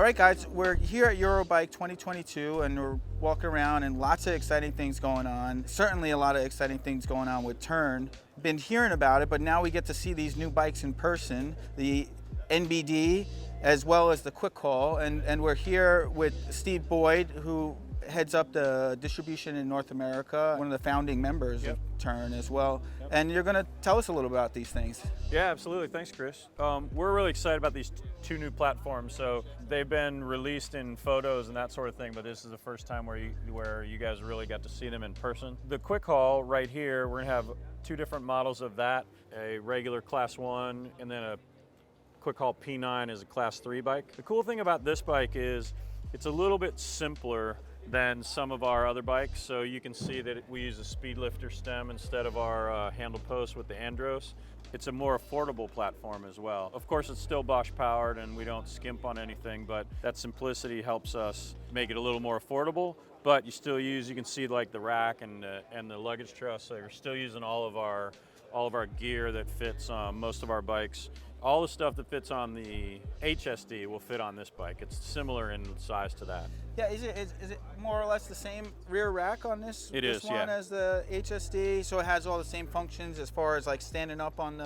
right, guys, we're here at Eurobike 2022 and we're walking around and lots of exciting things going on. Certainly a lot of exciting things going on with Tern. Been hearing about it, but now we get to see these new bikes in person, the NBD as well as the QuickHaul. And we're here with Steve Boyd, who heads up the distribution in North America, one of the founding members of Tern as well. And you're going to tell us a little about these things. Yeah, absolutely. Thanks, Chris. We're really excited about these two new platforms. So they've been released in photos and that sort of thing, but this is the first time where you guys really got to see them in person. The QuickHaul right here, we're going to have two different models of that, a regular Class 1 and then a QuickHaul P9 is a Class 3 bike. The cool thing about this bike is it's a little bit simpler than some of our other bikes. So you can see that we use a speed lifter stem instead of our handle post with the Andros. It's a more affordable platform as well. Of course, it's still Bosch powered and we don't skimp on anything, but that simplicity helps us make it a little more affordable. But you still use, you can see like the rack and the luggage truss. So you're still using all of our gear that fits most of our bikes. All the stuff that fits on the HSD will fit on this bike. It's similar in size to that. Yeah, is it more or less the same rear rack on this? It this is, one yeah. As the HSD, so it has all the same functions as far as like standing up on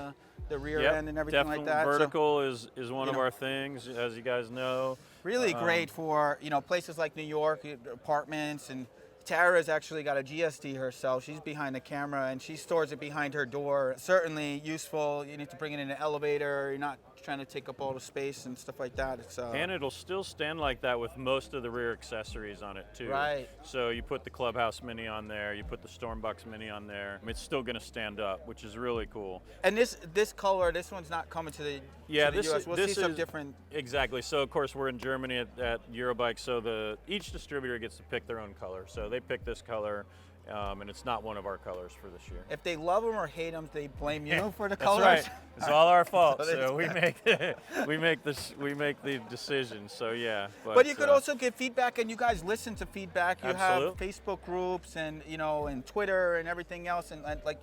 the rear end and everything like that. Vertical is one of our things, as you guys know. Really great for places like New York, apartments, and Tara's actually got a GSD herself. She's behind the camera and she stores it behind her door. Certainly useful. You need to bring it in an elevator. You're not trying to take up all the space and stuff like that. And it'll still stand like that with most of the rear accessories on it too. Right. So you put the Clubhouse Mini on there, you put the Stormbucks Mini on there. I mean, it's still going to stand up, which is really cool. And this color, this one's not coming to the US. We'll see some different. Exactly. So of course we're in Germany at Eurobike, so each distributor gets to pick their own color. So they pick this color. And it's not one of our colors for this year. If they love them or hate them, they blame you for the That's colors. Right. It's all our fault. So we make the decision. So yeah. But you could also give feedback, and you guys listen to feedback. You Absolutely. have Facebook groups and and Twitter and everything else, and like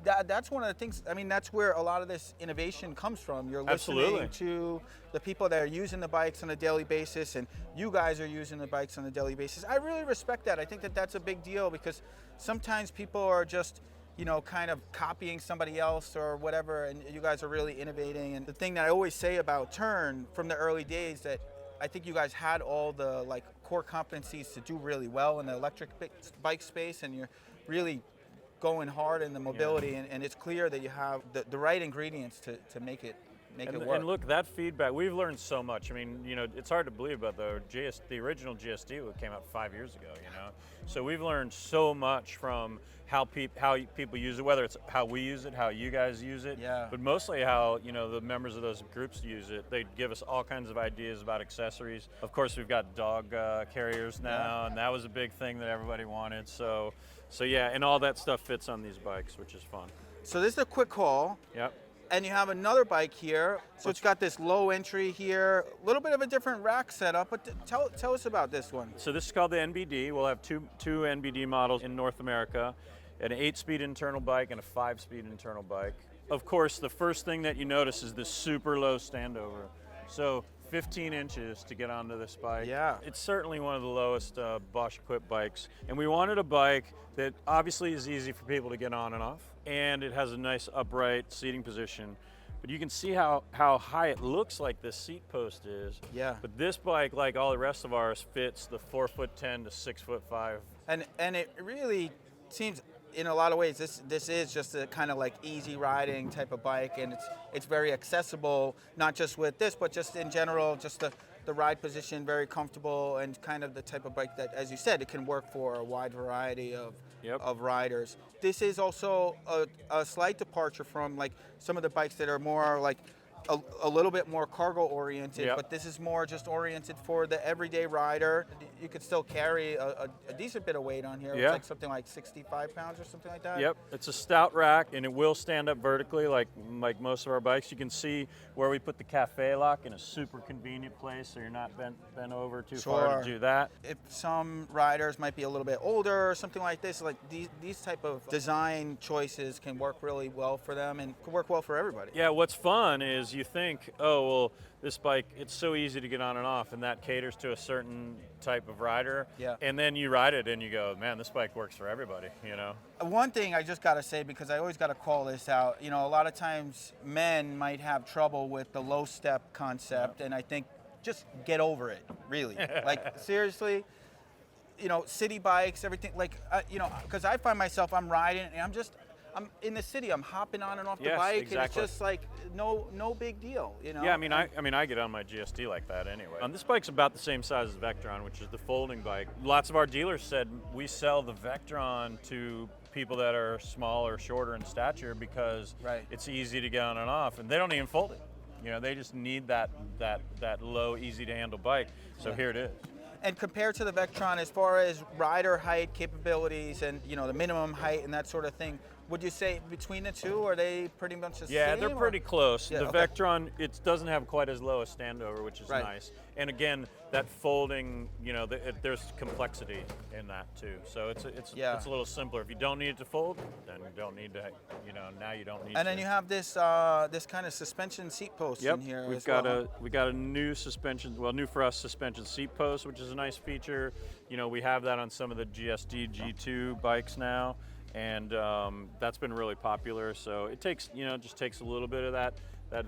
that's one of the things. I mean, that's where a lot of this innovation comes from. You're listening to the people that are using the bikes on a daily basis, and you guys are using the bikes on a daily basis. I really respect that. I think that that's a big deal because sometimes people are just, kind of copying somebody else or whatever, and you guys are really innovating. And the thing that I always say about Tern from the early days that I think you guys had all the core competencies to do really well in the electric bike space, and you're really going hard in the mobility, and it's clear that you have the right ingredients to make it work. And look, that feedback, we've learned so much. I mean, it's hard to believe, but the original GSD came out 5 years ago, So we've learned so much from how people use it, whether it's how we use it, how you guys use it, but mostly how, the members of those groups use it. They give us all kinds of ideas about accessories. Of course, we've got dog carriers now, and that was a big thing that everybody wanted. So yeah, and all that stuff fits on these bikes, which is fun. So this is the QuickHaul. Yep. And you have another bike here. So it's got this low entry here, a little bit of a different rack setup, but tell us about this one. So this is called the NBD. We'll have two NBD models in North America, an 8-speed internal bike and a 5-speed internal bike. Of course, the first thing that you notice is this super low standover. So 15 inches to get onto this bike. Yeah. It's certainly one of the lowest Bosch equipped bikes. And we wanted a bike that obviously is easy for people to get on and off, and it has a nice upright seating position. But you can see how high it looks like this seat post is. Yeah. But this bike, like all the rest of ours, fits the 4'10" to 6'5". And it really seems, in a lot of ways, this is just a kind of easy riding type of bike, and it's very accessible, not just with this, but just in general, just the ride position, very comfortable, and kind of the type of bike that, as you said, it can work for a wide variety of riders. This is also a slight departure from some of the bikes that are more a little bit more cargo oriented, but this is more just oriented for the everyday rider. You could still carry a decent bit of weight on here. It's like something like 65 pounds or something like that. Yep, it's a stout rack and it will stand up vertically like most of our bikes. You can see where we put the cafe lock in a super convenient place so you're not bent over too far to do that. If some riders might be a little bit older or something like this, these type of design choices can work really well for them and can work well for everybody. Yeah, what's fun is you think, oh, well, this bike, it's so easy to get on and off, and that caters to a certain type of rider. Yeah. And then you ride it and you go, man, this bike works for everybody, you know? One thing I just got to say, because I always got to call this out, you know, a lot of times men might have trouble with the low step concept, and I think just get over it, really. Like, seriously, you know, city bikes, everything, like, you know, because I find myself, I'm riding and I'm in the city, I'm hopping on and off the bike, exactly. and it's just like no big deal, you know? Yeah, I mean, I get on my GSD like that anyway. This bike's about the same size as Vektron, which is the folding bike. Lots of our dealers said we sell the Vektron to people that are smaller, shorter in stature because it's easy to get on and off, and they don't even fold it. You know, they just need that low, easy to handle bike. So here it is. And compared to the Vektron, as far as rider height capabilities and, you know, the minimum height and that sort of thing, would you say between the two, are they pretty much the same? Yeah, they're pretty close. Yeah, the Vektron, it doesn't have quite as low a standover, which is nice. And again, that folding, you know, there's complexity in that too. So it's a little simpler. If you don't need it to fold, then you don't need to, you know, now you don't need to. And then you have this this kind of suspension seat post in here. We got a new suspension, well, new for us suspension seat post, which is a nice feature. You know, we have that on some of the GSD G2 bikes now. And that's been really popular. So it takes, you know, just takes a little bit of that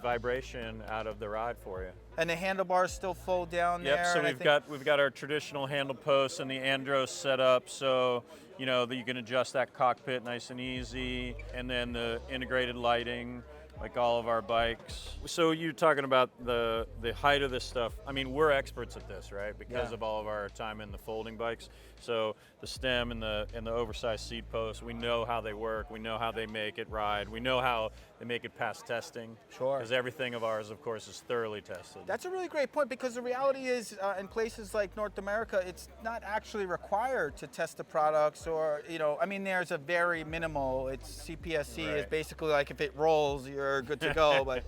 vibration out of the ride for you. And the handlebars still fold down there. Yep. So we've got our traditional handle posts and the Andros set up. So you know that you can adjust that cockpit nice and easy, and then the integrated lighting, like all of our bikes. So you're talking about the height of this stuff. I mean, we're experts at this, right? Because of all of our time in the folding bikes. So the stem and the oversized seat posts, we know how they work. We know how they make it ride. We know how they make it pass testing. Sure. Because everything of ours, of course, is thoroughly tested. That's a really great point, because the reality is in places like North America, it's not actually required to test the products, or, you know, I mean, there's a very minimal, it's CPSC is basically like if it rolls, you're good to go. But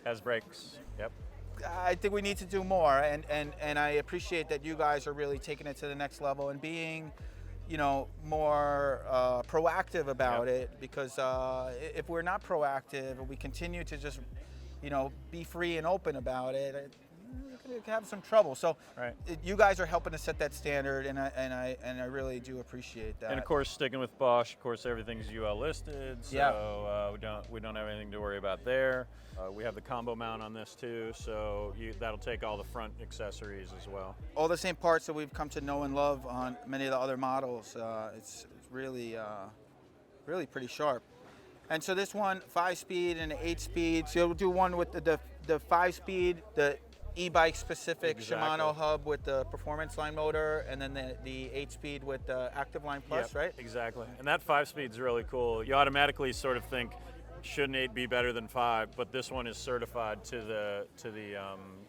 has brakes. Yep. I think we need to do more, and I appreciate that you guys are really taking it to the next level and being, you know, more proactive about it, because if we're not proactive and we continue to just, you know, be free and open about it, we could have some trouble. So you guys are helping to set that standard, and I really do appreciate that. And of course, sticking with Bosch, of course, everything's UL listed, so we don't have anything to worry about there. We have the combo mount on this too, so that'll take all the front accessories as well. All the same parts that we've come to know and love on many of the other models. It's really pretty sharp. And so this one, 5-speed and 8-speed. So you'll do one with the 5-speed, the eBike specific Shimano hub with the performance line motor, and then the 8-speed with the Active Line Plus, right? Exactly. And that 5-speed's really cool. You automatically sort of think, shouldn't 8 be better than 5? But this one is certified to the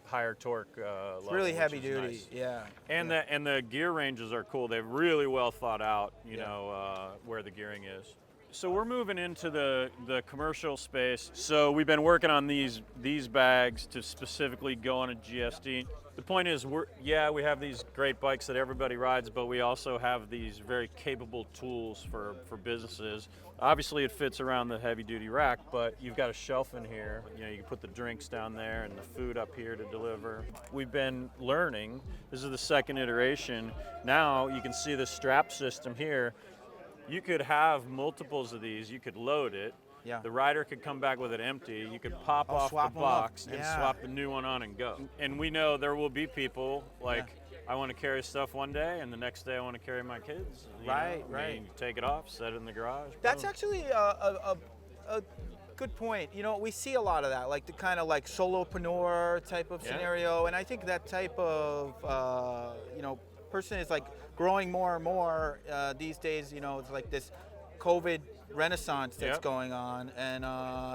higher torque level. It's really heavy duty, nice. yeah. And the gear ranges are cool. They've really well thought out, you know, where the gearing is. So we're moving into the commercial space. So we've been working on these bags to specifically go on a GSD. The point is, we have these great bikes that everybody rides, but we also have these very capable tools for businesses. Obviously, it fits around the heavy-duty rack, but you've got a shelf in here. You know, you can put the drinks down there and the food up here to deliver. We've been learning. This is the second iteration. Now you can see the strap system here. You could have multiples of these. You could load it. Yeah. The rider could come back with it empty. You could pop off the box and swap the new one on and go. And we know there will be people like, I want to carry stuff one day, and the next day I want to carry my kids. Right. You take it off, set it in the garage. That's actually a good point. You know, we see a lot of that, like the kind of like solopreneur type of scenario, and I think that type of you know, person is like growing more and more these days. You know, it's like this COVID renaissance that's going on, and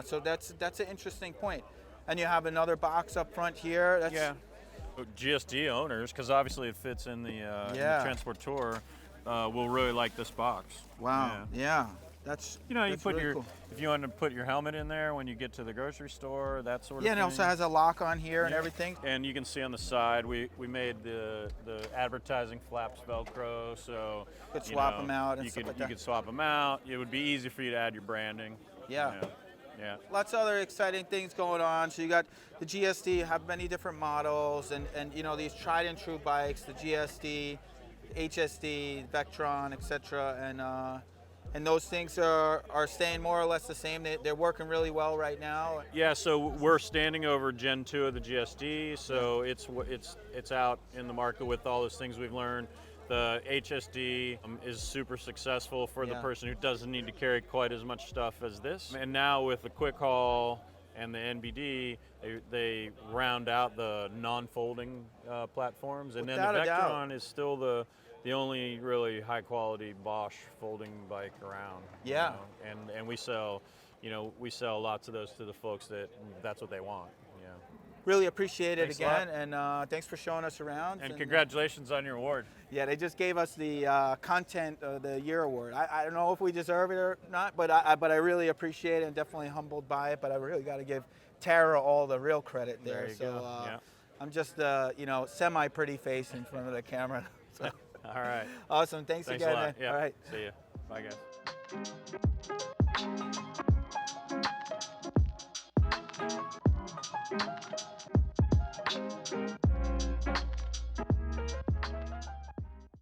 so that's an interesting point. And you have another box up front here. That's GSD owners, because obviously it fits in the Transporteur, will really like this box. Wow. Yeah. That's, you know, you put really cool. If you want to put your helmet in there when you get to the grocery store, that sort of thing. Yeah, and it also has a lock on here and everything. And you can see on the side, we made the advertising flaps Velcro, so you could swap them out and stuff like that. You could swap them out. It would be easy for you to add your branding. Yeah. Yeah. Lots of other exciting things going on. So you got the GSD, have many different models, and you know, these tried and true bikes, the GSD, HSD, Vektron, etc. And those things are staying more or less the same. They're working really well right now. Yeah, so we're standing over Gen 2 of the GSD, so it's out in the market with all those things we've learned. The HSD is super successful for the person who doesn't need to carry quite as much stuff as this. And now with the QuickHaul and the NBD, they round out the non-folding platforms. And then the Vektron is still the only really high-quality Bosch folding bike around. Yeah. You know? And we sell, lots of those to the folks that's what they want. Yeah. Really appreciate it Thanks again, and thanks for showing us around. And congratulations on your award. Yeah, they just gave us the Content of the Year award. I don't know if we deserve it or not, but I really appreciate it and definitely humbled by it. But I really got to give Tara all the real credit there. There you go. Yeah. I'm just semi-pretty face in front of the camera. So. All right. Awesome. Thanks again. A lot. Yeah. All right. See you. Bye, guys.